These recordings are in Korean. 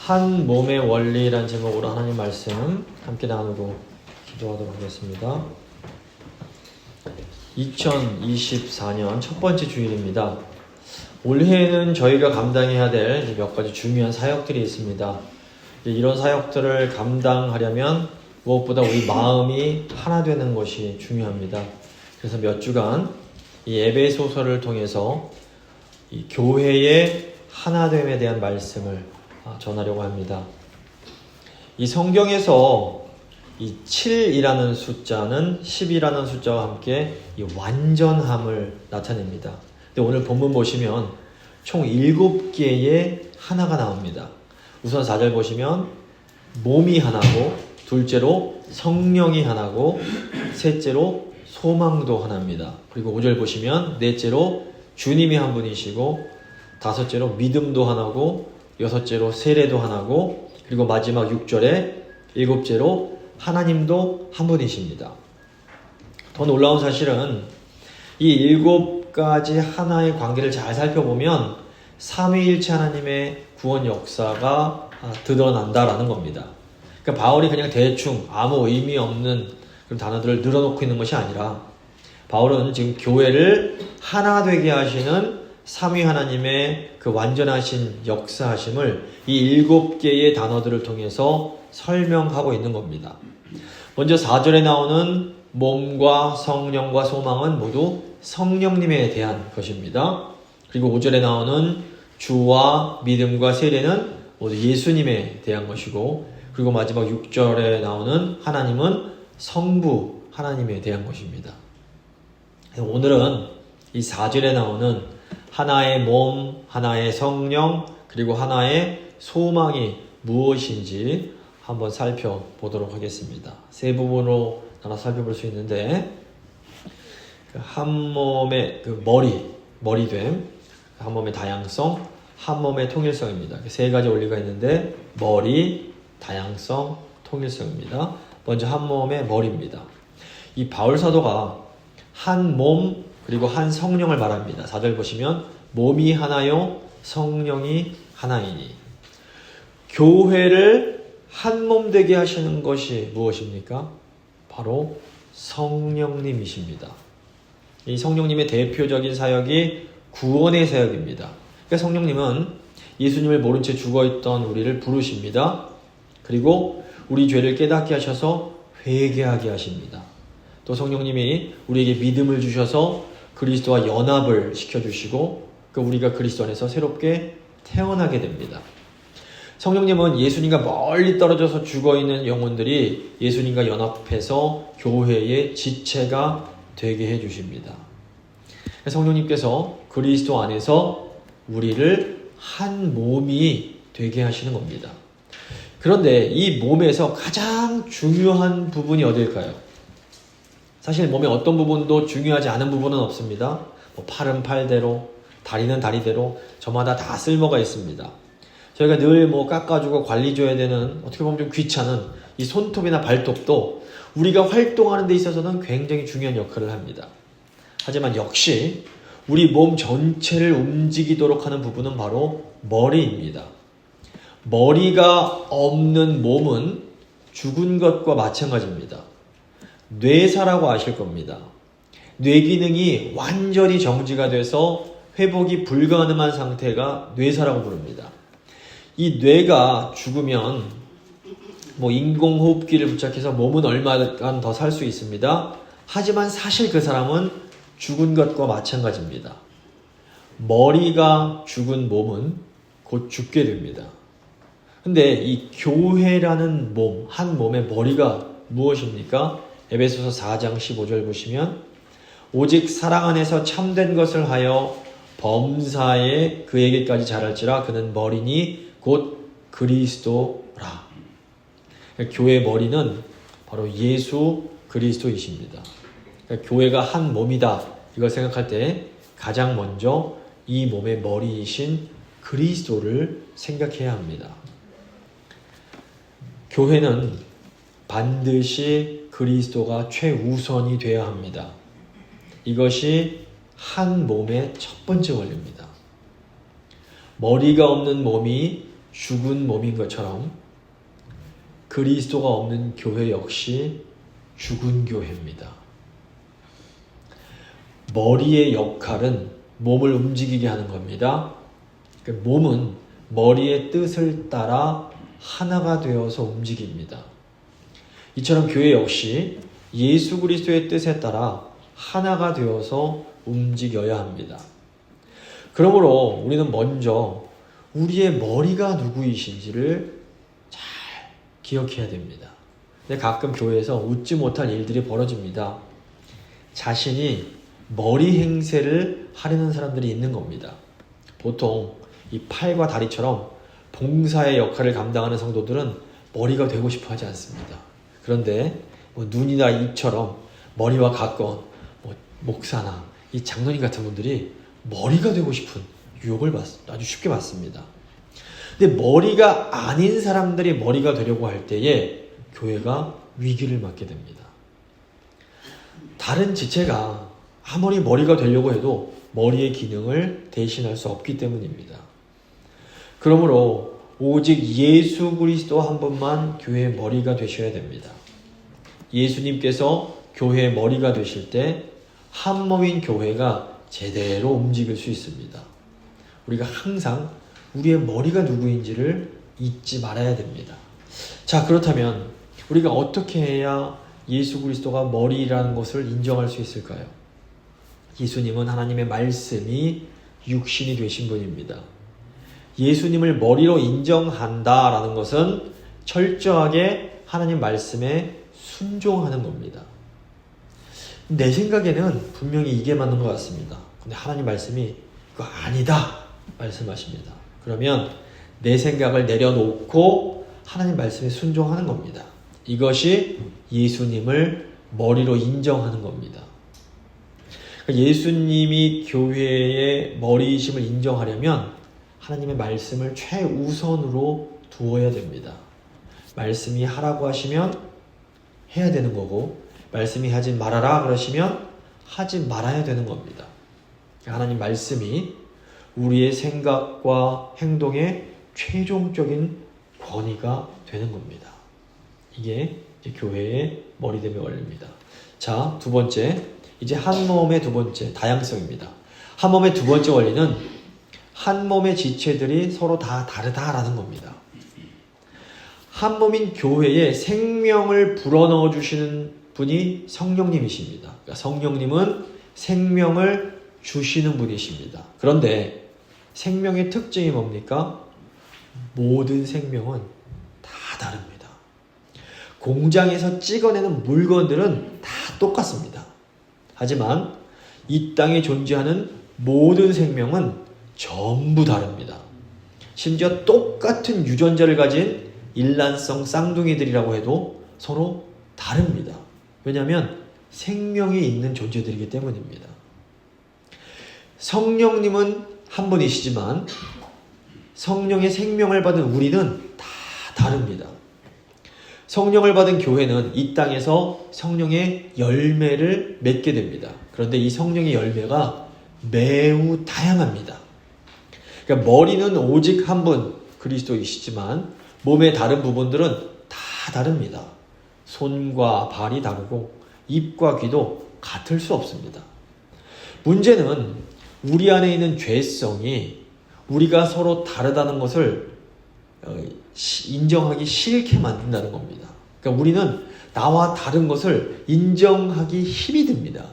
한 몸의 원리란 제목으로 하나님 말씀 함께 나누고 기도하도록 하겠습니다. 2024년 첫 번째 주일입니다. 올해는 저희가 감당해야 될 몇 가지 중요한 사역들이 있습니다. 이런 사역들을 감당하려면 무엇보다 우리 마음이 하나 되는 것이 중요합니다. 그래서 몇 주간 이 에베소서를 통해서 이 교회의 하나됨에 대한 말씀을 전하려고 합니다. 이 성경에서 이 7이라는 숫자는 10이라는 숫자와 함께 이 완전함을 나타냅니다. 근데 오늘 본문 보시면 총 7개의 하나가 나옵니다. 우선 4절 보시면 몸이 하나고, 둘째로 성령이 하나고, 셋째로 소망도 하나입니다. 그리고 5절 보시면 넷째로 주님이 한 분이시고, 다섯째로 믿음도 하나고, 여섯째로 세례도 하나고, 그리고 마지막 6절에 일곱째로 하나님도 한 분이십니다. 더 놀라운 사실은 이 7가지 하나의 관계를 잘 살펴보면 삼위일체 하나님의 구원 역사가 드러난다라는 겁니다. 그러니까 바울이 그냥 대충 아무 의미 없는 그런 단어들을 늘어놓고 있는 것이 아니라 바울은 지금 교회를 하나 되게 하시는 삼위 하나님의 그 완전하신 역사하심을 이 7개의 단어들을 통해서 설명하고 있는 겁니다. 먼저 4절에 나오는 몸과 성령과 소망은 모두 성령님에 대한 것입니다. 그리고 5절에 나오는 주와 믿음과 세례는 모두 예수님에 대한 것이고, 그리고 마지막 6절에 나오는 하나님은 성부 하나님에 대한 것입니다. 오늘은 이 4절에 나오는 하나의 몸, 하나의 성령, 그리고 하나의 소망이 무엇인지 한번 살펴보도록 하겠습니다. 세 부분으로 나눠 살펴볼 수 있는데, 한 몸의 그 머리됨, 한 몸의 다양성, 한 몸의 통일성입니다. 세 가지 원리가 있는데 머리, 다양성, 통일성입니다. 먼저 한 몸의 머리입니다. 이 바울 사도가 한 몸 그리고 한 성령을 말합니다. 4절 보시면 몸이 하나요 성령이 하나이니. 교회를 한 몸 되게 하시는 것이 무엇입니까? 바로 성령님이십니다. 이 성령님의 대표적인 사역이 구원의 사역입니다. 그러니까 성령님은 예수님을 모른 채 죽어있던 우리를 부르십니다. 그리고 우리 죄를 깨닫게 하셔서 회개하게 하십니다. 또 성령님이 우리에게 믿음을 주셔서 그리스도와 연합을 시켜주시고 우리가 그리스도 안에서 새롭게 태어나게 됩니다. 성령님은 예수님과 멀리 떨어져서 죽어있는 영혼들이 예수님과 연합해서 교회의 지체가 되게 해주십니다. 성령님께서 그리스도 안에서 우리를 한 몸이 되게 하시는 겁니다. 그런데 이 몸에서 가장 중요한 부분이 어딜까요? 사실 몸의 어떤 부분도 중요하지 않은 부분은 없습니다. 팔은 팔대로, 다리는 다리대로 저마다 다 쓸모가 있습니다. 저희가 늘 깎아주고 관리줘야 되는, 어떻게 보면 좀 귀찮은 이 손톱이나 발톱도 우리가 활동하는 데 있어서는 굉장히 중요한 역할을 합니다. 하지만 역시 우리 몸 전체를 움직이도록 하는 부분은 바로 머리입니다. 머리가 없는 몸은 죽은 것과 마찬가지입니다. 뇌사라고 아실 겁니다. 뇌 기능이 완전히 정지가 돼서 회복이 불가능한 상태가 뇌사라고 부릅니다. 이 뇌가 죽으면 인공호흡기를 부착해서 몸은 얼마간 더 살 수 있습니다. 하지만 사실 그 사람은 죽은 것과 마찬가지입니다. 머리가 죽은 몸은 곧 죽게 됩니다. 근데 이 교회라는 몸, 한 몸의 머리가 무엇입니까? 에베소서 4장 15절 보시면 오직 사랑 안에서 참된 것을 하여 범사에 그에게까지 자랄지라 그는 머리니 곧 그리스도라. 교회의 머리는 바로 예수 그리스도이십니다. 교회가 한 몸이다, 이걸 생각할 때 가장 먼저 이 몸의 머리이신 그리스도를 생각해야 합니다. 교회는 반드시 그리스도가 최우선이 되어야 합니다. 이것이 한 몸의 첫 번째 원리입니다. 머리가 없는 몸이 죽은 몸인 것처럼 그리스도가 없는 교회 역시 죽은 교회입니다. 머리의 역할은 몸을 움직이게 하는 겁니다. 몸은 머리의 뜻을 따라 하나가 되어서 움직입니다. 이처럼 교회 역시 예수 그리스도의 뜻에 따라 하나가 되어서 움직여야 합니다. 그러므로 우리는 먼저 우리의 머리가 누구이신지를 잘 기억해야 됩니다. 근데 가끔 교회에서 웃지 못할 일들이 벌어집니다. 자신이 머리 행세를 하려는 사람들이 있는 겁니다. 보통 이 팔과 다리처럼 봉사의 역할을 감당하는 성도들은 머리가 되고 싶어 하지 않습니다. 그런데 눈이나 입처럼 머리와 가까운 목사나 이 장로님 같은 분들이 머리가 되고 싶은 유혹을 아주 쉽게 받습니다. 근데 머리가 아닌 사람들이 머리가 되려고 할 때에 교회가 위기를 맞게 됩니다. 다른 지체가 아무리 머리가 되려고 해도 머리의 기능을 대신할 수 없기 때문입니다. 그러므로 오직 예수 그리스도 한 분만 교회의 머리가 되셔야 됩니다. 예수님께서 교회의 머리가 되실 때 한 몸인 교회가 제대로 움직일 수 있습니다. 우리가 항상 우리의 머리가 누구인지를 잊지 말아야 됩니다. 자, 그렇다면 우리가 어떻게 해야 예수 그리스도가 머리라는 것을 인정할 수 있을까요? 예수님은 하나님의 말씀이 육신이 되신 분입니다. 예수님을 머리로 인정한다라는 것은 철저하게 하나님 말씀에 순종하는 겁니다. 내 생각에는 분명히 이게 맞는 것 같습니다. 근데 하나님 말씀이 그거 아니다 말씀하십니다. 그러면 내 생각을 내려놓고 하나님 말씀에 순종하는 겁니다. 이것이 예수님을 머리로 인정하는 겁니다. 예수님이 교회의 머리이심을 인정하려면 하나님의 말씀을 최우선으로 두어야 됩니다. 말씀이 하라고 하시면 해야 되는 거고, 말씀이 하지 말아라 그러시면 하지 말아야 되는 겁니다. 하나님 말씀이 우리의 생각과 행동의 최종적인 권위가 되는 겁니다. 이게 교회의 머리됨의 원리입니다. 자, 두 번째, 이제 한 몸의 두 번째, 다양성입니다. 한 몸의 두 번째 원리는 한 몸의 지체들이 서로 다 다르다라는 겁니다. 한 몸인 교회에 생명을 불어넣어 주시는 분이 성령님이십니다. 그러니까 성령님은 생명을 주시는 분이십니다. 그런데 생명의 특징이 뭡니까? 모든 생명은 다 다릅니다. 공장에서 찍어내는 물건들은 다 똑같습니다. 하지만 이 땅에 존재하는 모든 생명은 전부 다릅니다. 심지어 똑같은 유전자를 가진 일란성 쌍둥이들이라고 해도 서로 다릅니다. 왜냐하면 생명이 있는 존재들이기 때문입니다. 성령님은 한 분이시지만 성령의 생명을 받은 우리는 다 다릅니다. 성령을 받은 교회는 이 땅에서 성령의 열매를 맺게 됩니다. 그런데 이 성령의 열매가 매우 다양합니다. 그러니까 머리는 오직 한 분 그리스도이시지만 몸의 다른 부분들은 다 다릅니다. 손과 발이 다르고 입과 귀도 같을 수 없습니다. 문제는 우리 안에 있는 죄성이 우리가 서로 다르다는 것을 인정하기 싫게 만든다는 겁니다. 그러니까 우리는 나와 다른 것을 인정하기 힘이 듭니다.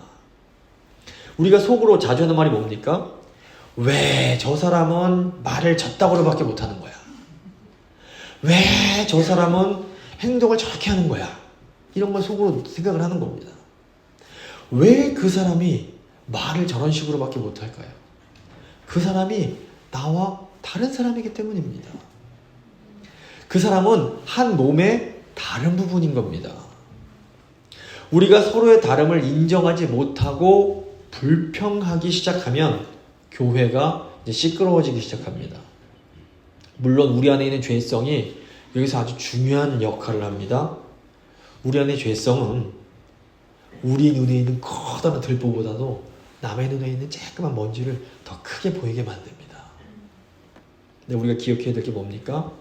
우리가 속으로 자주 하는 말이 뭡니까? 왜 저 사람은 말을 저따구로밖에 못하는 거야? 왜 저 사람은 행동을 저렇게 하는 거야? 이런 걸 속으로 생각을 하는 겁니다. 왜 그 사람이 말을 저런 식으로밖에 못할까요? 그 사람이 나와 다른 사람이기 때문입니다. 그 사람은 한 몸의 다른 부분인 겁니다. 우리가 서로의 다름을 인정하지 못하고 불평하기 시작하면 교회가 이제 시끄러워지기 시작합니다. 물론 우리 안에 있는 죄성이 여기서 아주 중요한 역할을 합니다. 우리 안의 죄성은 우리 눈에 있는 커다란 들보보다도 남의 눈에 있는 쬐끄만 먼지를 더 크게 보이게 만듭니다. 근데 우리가 기억해야 될 게 뭡니까?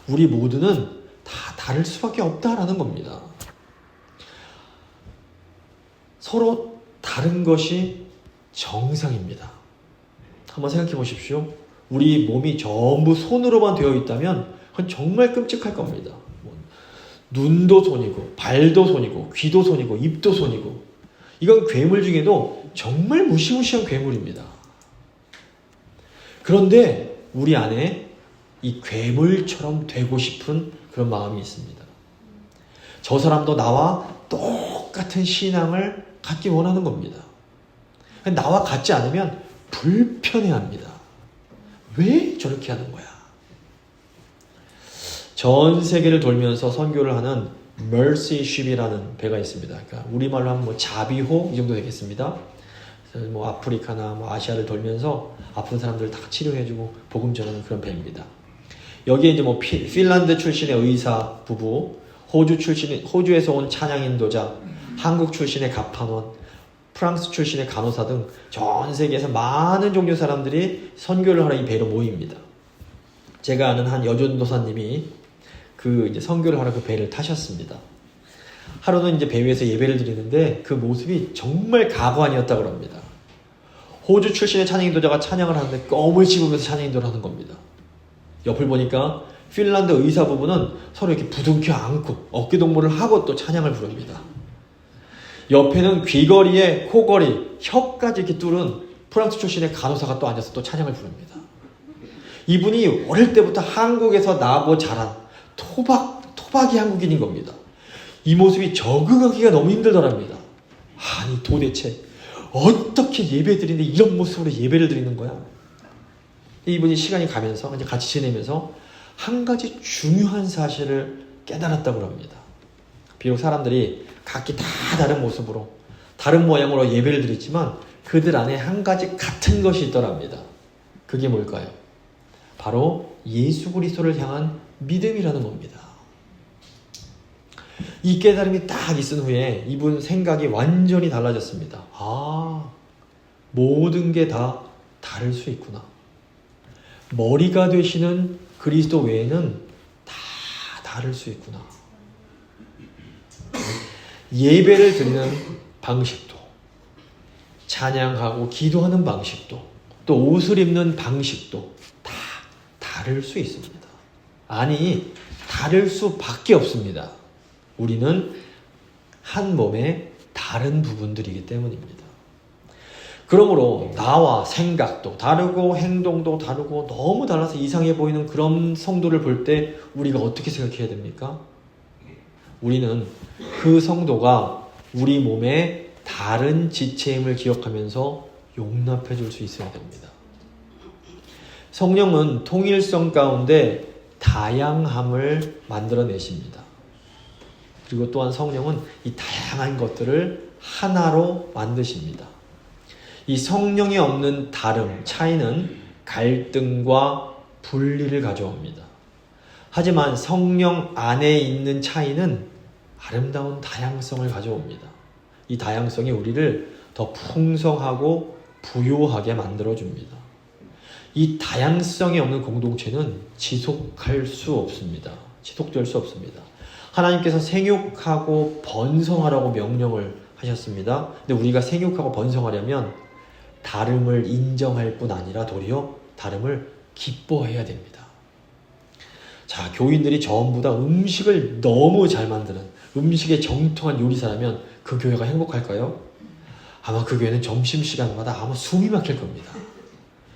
우리 모두는 다 다를 수밖에 없다라는 겁니다. 서로 다른 것이 정상입니다. 한번 생각해 보십시오. 우리 몸이 전부 손으로만 되어 있다면 그건 정말 끔찍할 겁니다. 눈도 손이고 발도 손이고 귀도 손이고 입도 손이고, 이건 괴물 중에도 정말 무시무시한 괴물입니다. 그런데 우리 안에 이 괴물처럼 되고 싶은 그런 마음이 있습니다. 저 사람도 나와 똑같은 신앙을 갖기 원하는 겁니다. 나와 같지 않으면 불편해합니다. 왜 저렇게 하는 거야? 전 세계를 돌면서 선교를 하는 Mercy Ship이라는 배가 있습니다. 그러니까 우리말로 하면 자비호 이 정도 되겠습니다. 아프리카나 아시아를 돌면서 아픈 사람들을 다 치료해주고 복음 전하는 그런 배입니다. 여기에 이제 핀란드 출신의 의사 부부, 호주에서 온 찬양 인도자, 한국 출신의 가판원, 프랑스 출신의 간호사 등 전 세계에서 많은 종교 사람들이 선교를 하러 이 배로 모입니다. 제가 아는 한 여전도사님이 이제 선교를 하러 그 배를 타셨습니다. 하루는 이제 배 위에서 예배를 드리는데 그 모습이 정말 가관이었다고 합니다. 호주 출신의 찬양 인도자가 찬양을 하는데 껌을 씹으면서 찬양 인도를 하는 겁니다. 옆을 보니까 핀란드 의사 부부는 서로 이렇게 부둥켜 안고 어깨동무를 하고 또 찬양을 부릅니다. 옆에는 귀걸이에 코걸이, 혀까지 이렇게 뚫은 프랑스 출신의 간호사가 또 앉아서 또 찬양을 부릅니다. 이분이 어릴 때부터 한국에서 나고 자란 토박이 한국인인 겁니다. 이 모습이 적응하기가 너무 힘들더랍니다. 아니 도대체 어떻게 예배 드리는데 이런 모습으로 예배를 드리는 거야? 이분이 시간이 가면서 이제 같이 지내면서 한 가지 중요한 사실을 깨달았다고 합니다. 비록 사람들이 각기 다 다른 모습으로 다른 모양으로 예배를 드리지만 그들 안에 한 가지 같은 것이 있더랍니다. 그게 뭘까요? 바로 예수 그리스도를 향한 믿음이라는 겁니다. 이 깨달음이 딱 있은 후에 이분 생각이 완전히 달라졌습니다. 모든 게 다 다를 수 있구나. 머리가 되시는 그리스도 외에는 다 다를 수 있구나. 예배를 드리는 방식도, 찬양하고 기도하는 방식도, 또 옷을 입는 방식도 다 다를 수 있습니다. 아니, 다를 수밖에 없습니다. 우리는 한 몸의 다른 부분들이기 때문입니다. 그러므로 나와 생각도 다르고 행동도 다르고 너무 달라서 이상해 보이는 그런 성도를 볼 때 우리가 어떻게 생각해야 됩니까? 우리는 그 성도가 우리 몸의 다른 지체임을 기억하면서 용납해 줄 수 있어야 됩니다. 성령은 통일성 가운데 다양함을 만들어내십니다. 그리고 또한 성령은 이 다양한 것들을 하나로 만드십니다. 이 성령이 없는 다름, 차이는 갈등과 분리를 가져옵니다. 하지만 성령 안에 있는 차이는 아름다운 다양성을 가져옵니다. 이 다양성이 우리를 더 풍성하고 부요하게 만들어줍니다. 이 다양성이 없는 공동체는 지속될 수 없습니다. 하나님께서 생육하고 번성하라고 명령을 하셨습니다. 근데 우리가 생육하고 번성하려면 다름을 인정할 뿐 아니라 도리어 다름을 기뻐해야 됩니다. 자, 교인들이 전부 다 음식을 너무 잘 만드는 음식에 정통한 요리사라면 그 교회가 행복할까요? 아마 그 교회는 점심시간마다 아마 숨이 막힐 겁니다.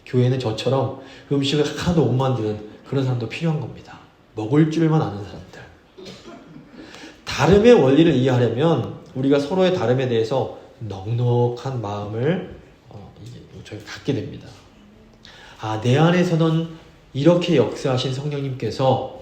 교회는 저처럼 음식을 하나도 못 만드는 그런 사람도 필요한 겁니다. 먹을 줄만 아는 사람들. 다름의 원리를 이해하려면 우리가 서로의 다름에 대해서 넉넉한 마음을 저희가 갖게 됩니다. 내 안에서는 이렇게 역사하신 성령님께서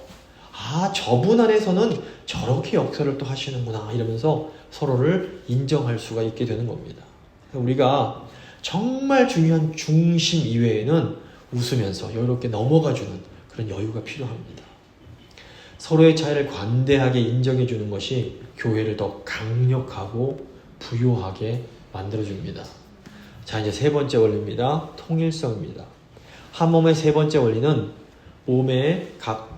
저분 안에서는 저렇게 역사를 또 하시는구나 이러면서 서로를 인정할 수가 있게 되는 겁니다. 우리가 정말 중요한 중심 이외에는 웃으면서 여유롭게 넘어가주는 그런 여유가 필요합니다. 서로의 차이를 관대하게 인정해 주는 것이 교회를 더 강력하고 부요하게 만들어줍니다. 자, 이제 세 번째 원리입니다. 통일성입니다. 한 몸의 세 번째 원리는 몸의 각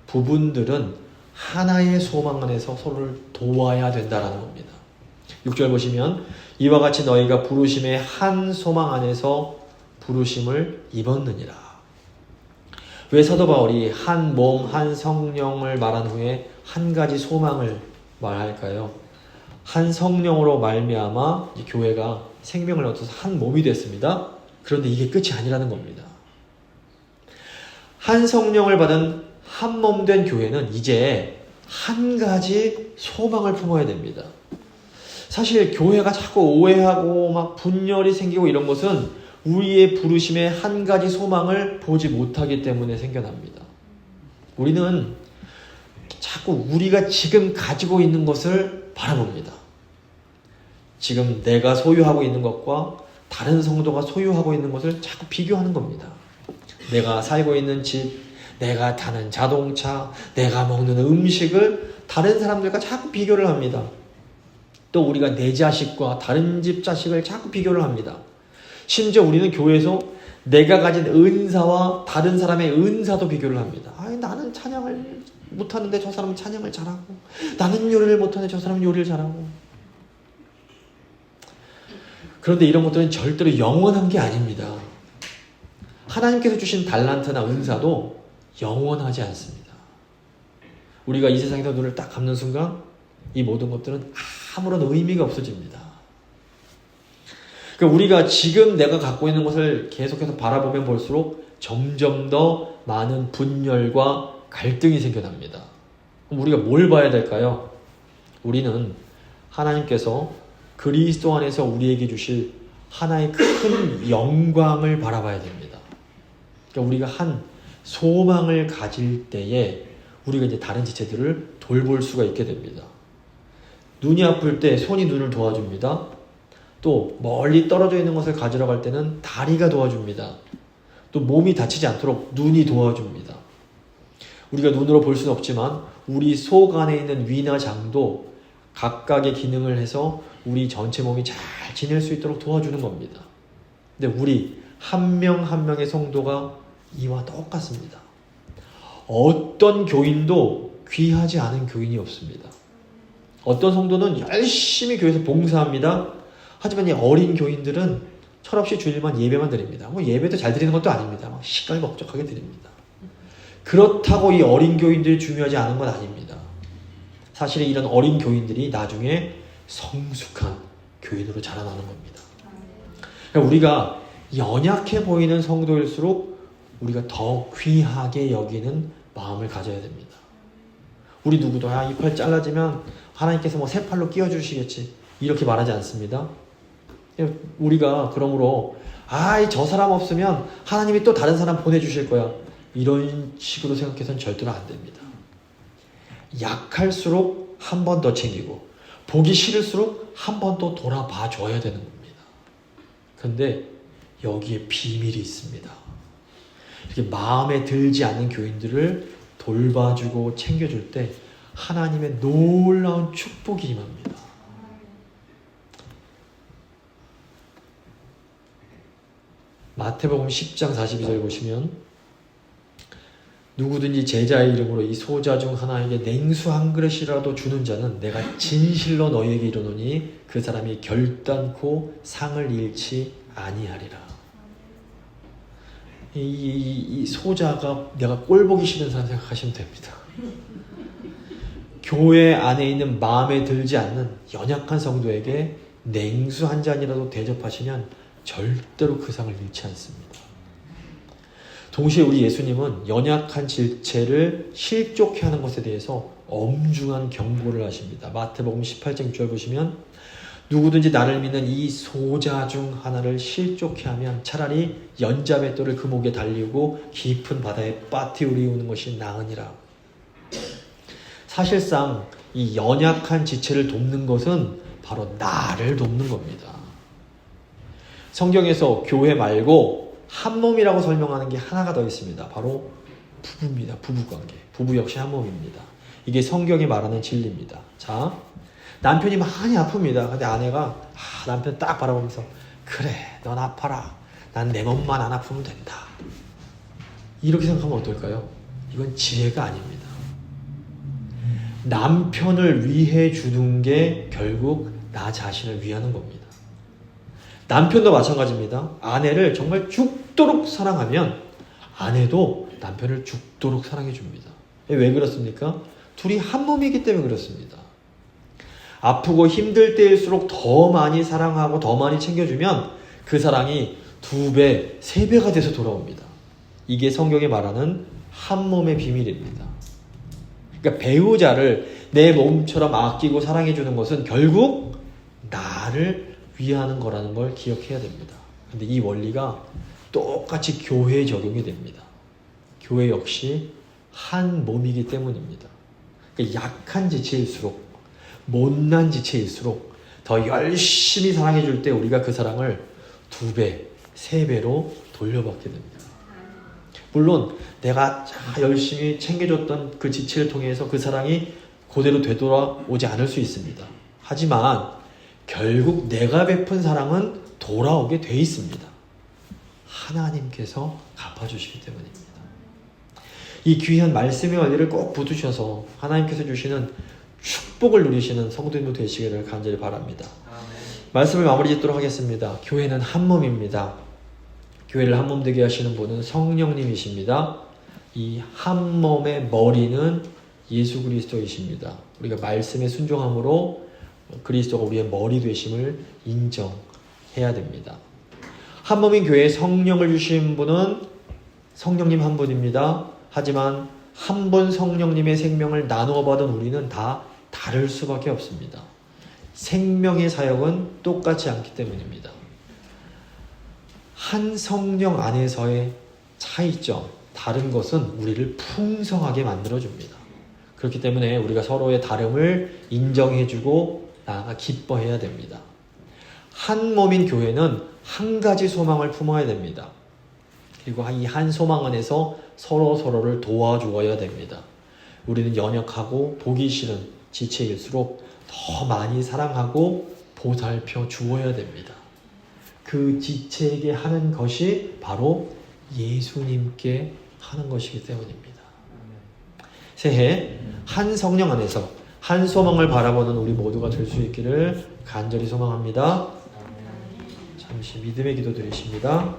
부분들은 하나의 소망 안에서 서로를 도와야 된다라는 겁니다. 6절 보시면 이와 같이 너희가 부르심의 한 소망 안에서 부르심을 입었느니라. 왜 사도 바울이 한 몸, 한 성령을 말한 후에 한 가지 소망을 말할까요? 한 성령으로 말미암아 교회가 생명을 얻어서 한 몸이 됐습니다. 그런데 이게 끝이 아니라는 겁니다. 한 성령을 받은 한 몸 된 교회는 이제 한 가지 소망을 품어야 됩니다. 사실 교회가 자꾸 오해하고 막 분열이 생기고 이런 것은 우리의 부르심의 한 가지 소망을 보지 못하기 때문에 생겨납니다. 우리는 자꾸 우리가 지금 가지고 있는 것을 바라봅니다. 지금 내가 소유하고 있는 것과 다른 성도가 소유하고 있는 것을 자꾸 비교하는 겁니다. 내가 살고 있는 집, 내가 타는 자동차, 내가 먹는 음식을 다른 사람들과 자꾸 비교를 합니다. 또 우리가 내 자식과 다른 집 자식을 자꾸 비교를 합니다. 심지어 우리는 교회에서 내가 가진 은사와 다른 사람의 은사도 비교를 합니다. 나는 찬양을 못하는데 저 사람은 찬양을 잘하고, 나는 요리를 못하는데 저 사람은 요리를 잘하고. 그런데 이런 것들은 절대로 영원한 게 아닙니다. 하나님께서 주신 달란트나 은사도 영원하지 않습니다. 우리가 이 세상에서 눈을 딱 감는 순간 이 모든 것들은 아무런 의미가 없어집니다. 그러니까 우리가 지금 내가 갖고 있는 것을 계속해서 바라보면 볼수록 점점 더 많은 분열과 갈등이 생겨납니다. 그럼 우리가 뭘 봐야 될까요? 우리는 하나님께서 그리스도 안에서 우리에게 주실 하나의 큰 영광을 바라봐야 됩니다. 그러니까 우리가 한 소망을 가질 때에 우리가 이제 다른 지체들을 돌볼 수가 있게 됩니다. 눈이 아플 때 손이 눈을 도와줍니다. 또 멀리 떨어져 있는 것을 가지러 갈 때는 다리가 도와줍니다. 또 몸이 다치지 않도록 눈이 도와줍니다. 우리가 눈으로 볼 수는 없지만 우리 속 안에 있는 위나 장도 각각의 기능을 해서 우리 전체 몸이 잘 지낼 수 있도록 도와주는 겁니다. 근데 우리 한 명 한 명의 성도가 이와 똑같습니다. 어떤 교인도 귀하지 않은 교인이 없습니다. 어떤 성도는 열심히 교회에서 봉사합니다. 하지만 이 어린 교인들은 철없이 주일만 예배만 드립니다. 예배도 잘 드리는 것도 아닙니다. 시간이 목적하게 드립니다. 그렇다고 이 어린 교인들이 중요하지 않은 건 아닙니다. 사실 이런 어린 교인들이 나중에 성숙한 교인으로 자라나는 겁니다. 그러니까 우리가 연약해 보이는 성도일수록 우리가 더 귀하게 여기는 마음을 가져야 됩니다. 우리 누구도 이 팔 잘라지면 하나님께서 새 팔로 끼워주시겠지 이렇게 말하지 않습니다. 우리가 그러므로 저 사람 없으면 하나님이 또 다른 사람 보내주실 거야 이런 식으로 생각해서는 절대로 안 됩니다. 약할수록 한 번 더 챙기고 보기 싫을수록 한 번 더 돌아봐 줘야 되는 겁니다. 그런데 여기에 비밀이 있습니다. 이렇게 마음에 들지 않는 교인들을 돌봐주고 챙겨줄 때 하나님의 놀라운 축복이 임합니다. 마태복음 10장 42절 보시면 누구든지 제자의 이름으로 이 소자 중 하나에게 냉수 한 그릇이라도 주는 자는 내가 진실로 너희에게 이르노니 그 사람이 결단코 상을 잃지 아니하리라. 이 소자가 내가 꼴보기 싫은 사람 생각하시면 됩니다. 교회 안에 있는 마음에 들지 않는 연약한 성도에게 냉수 한 잔이라도 대접하시면 절대로 그 상을 잃지 않습니다. 동시에 우리 예수님은 연약한 지체를 실족해 하는 것에 대해서 엄중한 경고를 하십니다. 마태복음 18장 6절 보시면 누구든지 나를 믿는 이 소자 중 하나를 실족해 하면 차라리 연자맷돌을 그 목에 달리고 깊은 바다에 빠뜨리우는 것이 나으니라. 사실상 이 연약한 지체를 돕는 것은 바로 나를 돕는 겁니다. 성경에서 교회 말고 한 몸이라고 설명하는 게 하나가 더 있습니다. 바로 부부입니다. 부부관계. 부부 역시 한 몸입니다. 이게 성경이 말하는 진리입니다. 자, 남편이 많이 아픕니다. 근데 아내가 남편 딱 바라보면서 그래, 넌 아파라. 난 내 몸만 안 아프면 된다. 이렇게 생각하면 어떨까요? 이건 지혜가 아닙니다. 남편을 위해 주는 게 결국 나 자신을 위하는 겁니다. 남편도 마찬가지입니다. 아내를 정말 죽도록 사랑하면 아내도 남편을 죽도록 사랑해 줍니다. 왜 그렇습니까? 둘이 한 몸이기 때문에 그렇습니다. 아프고 힘들 때일수록 더 많이 사랑하고 더 많이 챙겨주면 그 사랑이 2배, 3배가 돼서 돌아옵니다. 이게 성경이 말하는 한 몸의 비밀입니다. 그러니까 배우자를 내 몸처럼 아끼고 사랑해주는 것은 결국 나를 위하는 거라는 걸 기억해야 됩니다. 근데 이 원리가 똑같이 교회에 적용이 됩니다. 교회 역시 한 몸이기 때문입니다. 그러니까 약한 지체일수록, 못난 지체일수록 더 열심히 사랑해줄 때 우리가 그 사랑을 2배, 3배로 돌려받게 됩니다. 물론 내가 열심히 챙겨줬던 그 지체를 통해서 그 사랑이 그대로 되돌아오지 않을 수 있습니다. 하지만 결국 내가 베푼 사랑은 돌아오게 돼 있습니다. 하나님께서 갚아주시기 때문입니다. 이 귀한 말씀의 원리를 꼭 붙으셔서 하나님께서 주시는 축복을 누리시는 성도님도 되시기를 간절히 바랍니다. 말씀을 마무리 짓도록 하겠습니다. 교회는 한 몸입니다. 교회를 한 몸 되게 하시는 분은 성령님이십니다. 이 한 몸의 머리는 예수 그리스도이십니다. 우리가 말씀에 순종함으로 그리스도가 우리의 머리 되심을 인정해야 됩니다. 한 몸인 교회에 성령을 주신 분은 성령님 한 분입니다. 하지만 한 분 성령님의 생명을 나누어 받은 우리는 다 다를 수밖에 없습니다. 생명의 사역은 똑같지 않기 때문입니다. 한 성령 안에서의 차이점, 다른 것은 우리를 풍성하게 만들어줍니다. 그렇기 때문에 우리가 서로의 다름을 인정해주고 나아가 기뻐해야 됩니다. 한 몸인 교회는 한 가지 소망을 품어야 됩니다. 그리고 이 한 소망 안에서 서로를 도와주어야 됩니다. 우리는 연약하고 보기 싫은 지체일수록 더 많이 사랑하고 보살펴 주어야 됩니다. 그 지체에게 하는 것이 바로 예수님께 하는 것이기 때문입니다. 새해 한 성령 안에서 한 소망을 바라보는 우리 모두가 될 수 있기를 간절히 소망합니다. 잠시 믿음의 기도 드리십니다.